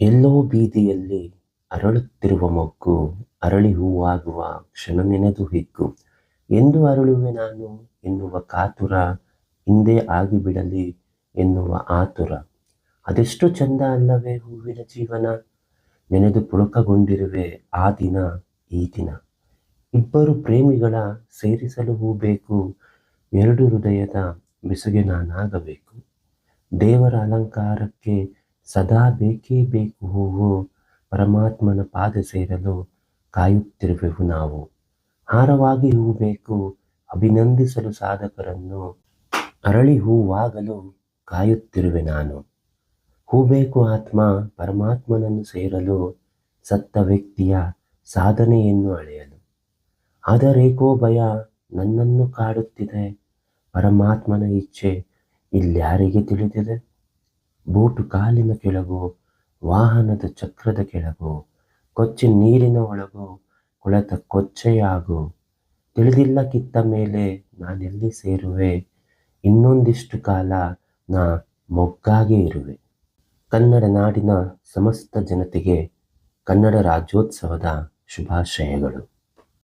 ಎಲ್ಲೋ ಬೀದಿಯಲ್ಲಿ ಅರಳುತ್ತಿರುವ ಮೊಗ್ಗು ಅರಳಿ ಹೂವಾಗುವ ಕ್ಷಣ ನೆನೆದು ಹಿಗ್ಗು ಎಂದು ಅರಳುವೆ ನಾನು ಎನ್ನುವ ಕಾತುರ, ಹಿಂದೆ ಆಗಿಬಿಡಲಿ ಎನ್ನುವ ಆತುರ. ಅದೆಷ್ಟು ಚಂದ ಅಲ್ಲವೇ ಹೂವಿನ ಜೀವನ. ನೆನೆದು ಪುಳಕಗೊಂಡಿರುವೆ ಆ ದಿನ ಈ ದಿನ. ಇಬ್ಬರು ಪ್ರೇಮಿಗಳ ಸೇರಿಸಲು ಹೂ ಬೇಕು, ಎರಡು ಹೃದಯದ ಬೆಸುಗೆ ನಾನಾಗಬೇಕು. ದೇವರ ಅಲಂಕಾರಕ್ಕೆ ಸದಾ ಬೇಕೇ ಬೇಕು ಹೂವು, ಪರಮಾತ್ಮನ ಪಾದ ಸೇರಲು ಕಾಯುತ್ತಿರುವೆವು ನಾವು. ಹಾರವಾಗಿ ಹೂ ಬೇಕು, ಅಭಿನಂದಿಸಲು ಸಾಧಕರನ್ನು, ಅರಳಿ ಹೂವಾಗಲು ಕಾಯುತ್ತಿರುವೆ ನಾನು. ಹೂ ಬೇಕು ಆತ್ಮ ಪರಮಾತ್ಮನನ್ನು ಸೇರಲು, ಸತ್ತ ವ್ಯಕ್ತಿಯ ಸಾಧನೆಯನ್ನು ಅಳೆಯಲು. ಆದರೇಕೋ ಭಯ ನನ್ನನ್ನು ಕಾಡುತ್ತಿದೆ, ಪರಮಾತ್ಮನ ಇಚ್ಛೆ ಇಲ್ಯಾರಿಗೆ ತಿಳಿದಿದೆ. ಬೂಟು ಕಾಲಿನ ಕೆಳಗೋ, ವಾಹನದ ಚಕ್ರದ ಕೆಳಗೋ, ಕೊಚ್ಚೆ ನೀರಿನ ಒಳಗೋ, ಕೊಳೆತ ಕೊಚ್ಚೆಯಾಗೋ, ತಿಳಿದಿಲ್ಲ ಕಿತ್ತ ಮೇಲೆ ನಾನೆಲ್ಲಿ ಸೇರುವೆ. ಇನ್ನೊಂದಿಷ್ಟು ಕಾಲ ನಾ ಮೊಗ್ಗಾಗೇ ಇರುವೆ. ಕನ್ನಡ ನಾಡಿನ ಸಮಸ್ತ ಜನತೆಗೆ ಕನ್ನಡ ರಾಜ್ಯೋತ್ಸವದ ಶುಭಾಶಯಗಳು.